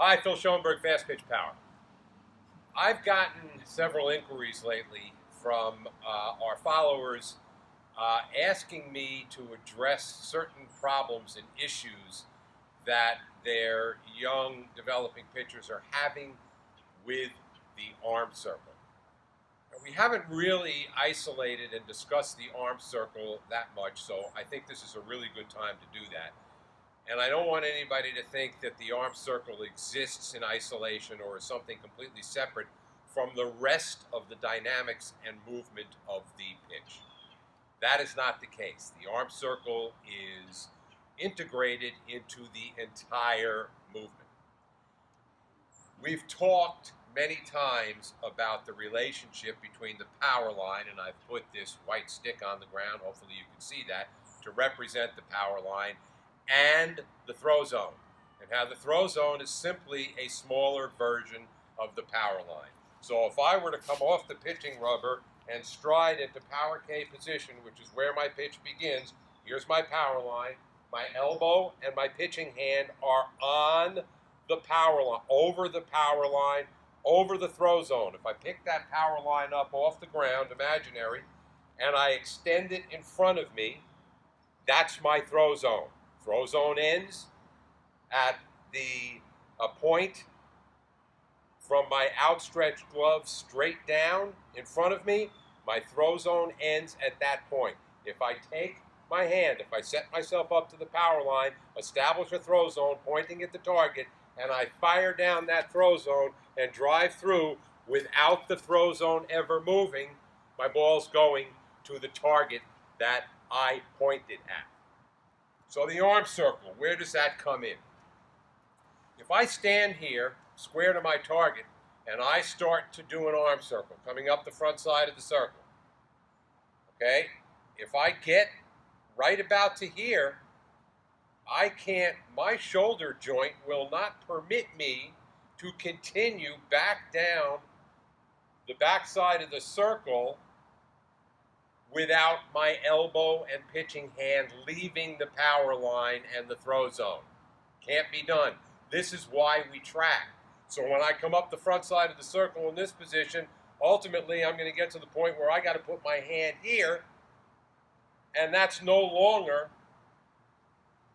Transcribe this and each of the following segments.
Hi, Phil Schoenberg, Fastpitch Power. I've gotten several inquiries lately from our followers asking me to address certain problems and issues that their young developing pitchers are having with the arm circle. Now, we haven't really isolated and discussed the arm circle that much, so I think this is a really good time to do that. And I don't want anybody to think that the arm circle exists in isolation or is something completely separate from the rest of the dynamics and movement of the pitch. That is not the case. The arm circle is integrated into the entire movement. We've talked many times about the relationship between the power line, and I've put this white stick on the ground, hopefully you can see that, to represent the power line, and the throw zone, and how the throw zone is simply a smaller version of the power line. So if I were to come off the pitching rubber and stride into power K position, which is where my pitch begins, here's my power line. My elbow and my pitching hand are on the power line, over the power line, over the throw zone. If I pick that power line up off the ground, imaginary, and I extend it in front of me, that's my throw zone. Throw zone ends at the point from my outstretched glove straight down in front of me. My throw zone ends at that point. If I take my hand, if I set myself up to the power line, establish a throw zone pointing at the target, and I fire down that throw zone and drive through without the throw zone ever moving, my ball's going to the target that I pointed at. So the arm circle, where does that come in? If I stand here, square to my target, and I start to do an arm circle, coming up the front side of the circle, okay? If I get right about to here, my shoulder joint will not permit me to continue back down the backside of the circle without my elbow and pitching hand leaving the power line and the throw zone. Can't be done. This is why we track. So when I come up the front side of the circle in this position, ultimately I'm going to get to the point where I got to put my hand here, and that's no longer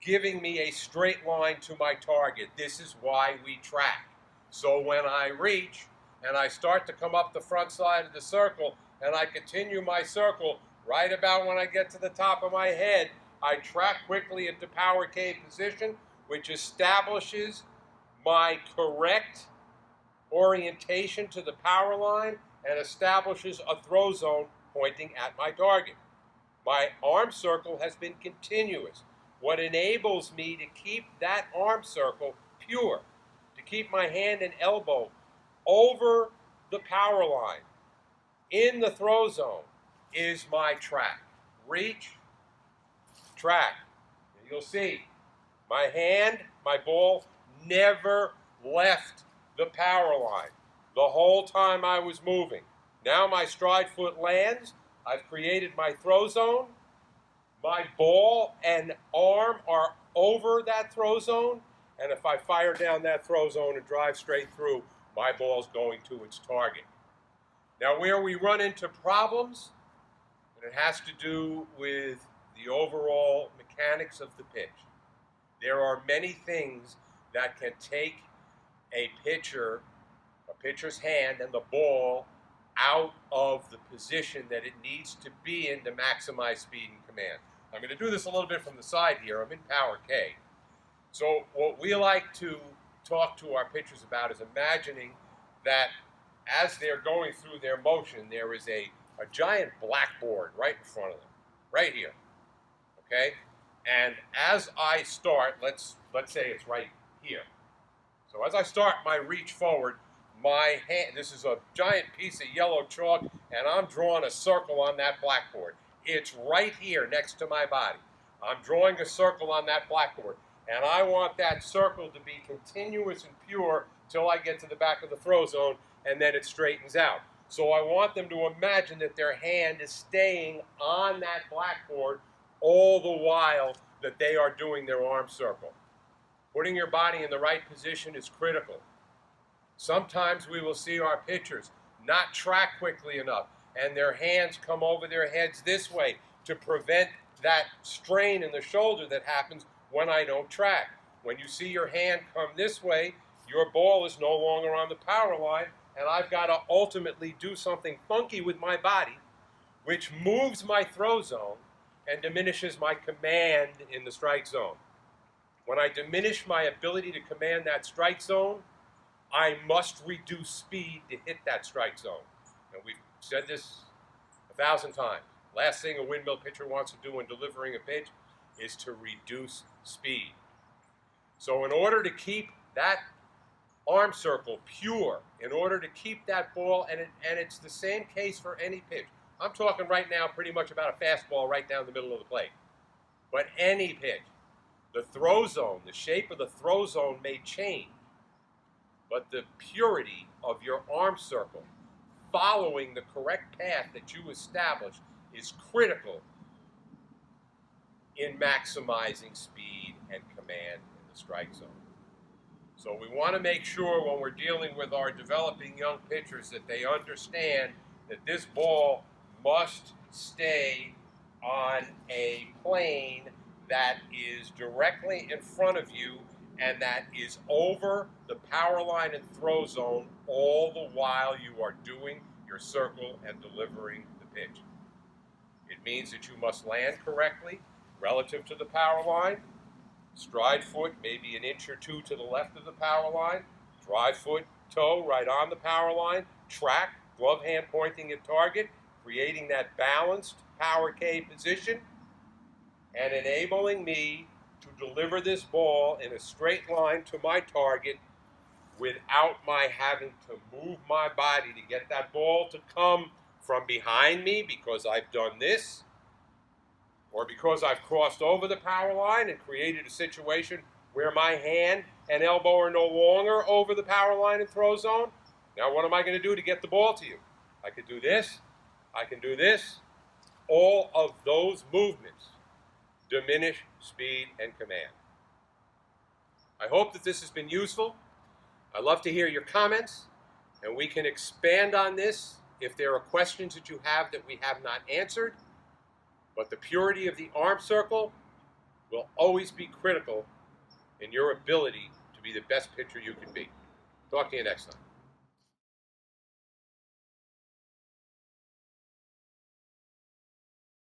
giving me a straight line to my target. This is why we track. So when I reach and I start to come up the front side of the circle and I continue my circle, right about when I get to the top of my head, I track quickly into power K position, which establishes my correct orientation to the power line and establishes a throw zone pointing at my target. My arm circle has been continuous. What enables me to keep that arm circle pure, to keep my hand and elbow over the power line in the throw zone, is my track. Reach, track. And you'll see my hand, my ball never left the power line the whole time I was moving. Now my stride foot lands. I've created my throw zone. My ball and arm are over that throw zone, and if I fire down that throw zone and drive straight through, my ball's going to its target. Now, where we run into problems, and it has to do with the overall mechanics of the pitch. There are many things that can take a pitcher's hand and the ball out of the position that it needs to be in to maximize speed and command. I'm going to do this a little bit from the side here. I'm in power K. So what we like to talk to our pitchers about is imagining that as they're going through their motion, there is a giant blackboard right in front of them, right here, okay? And as I start, let's say it's right here. So as I start my reach forward, my hand, this is a giant piece of yellow chalk, and I'm drawing a circle on that blackboard. It's right here next to my body. I'm drawing a circle on that blackboard, and I want that circle to be continuous and pure till I get to the back of the throw zone, and then it straightens out. So I want them to imagine that their hand is staying on that blackboard all the while that they are doing their arm circle. Putting your body in the right position is critical. Sometimes we will see our pitchers not track quickly enough, and their hands come over their heads this way to prevent that strain in the shoulder that happens when I don't track. When you see your hand come this way, your ball is no longer on the power line, and I've got to ultimately do something funky with my body, which moves my throw zone and diminishes my command in the strike zone. When I diminish my ability to command that strike zone, I must reduce speed to hit that strike zone. And we've said this 1,000 times. Last thing a windmill pitcher wants to do when delivering a pitch is to reduce speed. So in order to keep that arm circle pure, in order to keep that ball, and it's the same case for any pitch. I'm talking right now pretty much about a fastball right down the middle of the plate. But any pitch, the throw zone, the shape of the throw zone may change, but the purity of your arm circle, following the correct path that you establish, is critical in maximizing speed and command in the strike zone. So we want to make sure when we're dealing with our developing young pitchers that they understand that this ball must stay on a plane that is directly in front of you and that is over the power line and throw zone all the while you are doing your circle and delivering the pitch. It means that you must land correctly relative to the power line. Stride foot maybe an inch or two to the left of the power line. Drive foot, toe right on the power line. Track, glove hand pointing at target, creating that balanced power K position and enabling me to deliver this ball in a straight line to my target without my having to move my body to get that ball to come from behind me because I've done this, or because I've crossed over the power line and created a situation where my hand and elbow are no longer over the power line and throw zone. Now what am I going to do to get the ball to you? I could do this. I can do this. All of those movements diminish speed and command. I hope that this has been useful. I'd love to hear your comments, and we can expand on this if there are questions that you have that we have not answered. But the purity of the arm circle will always be critical in your ability to be the best pitcher you can be. Talk to you next time.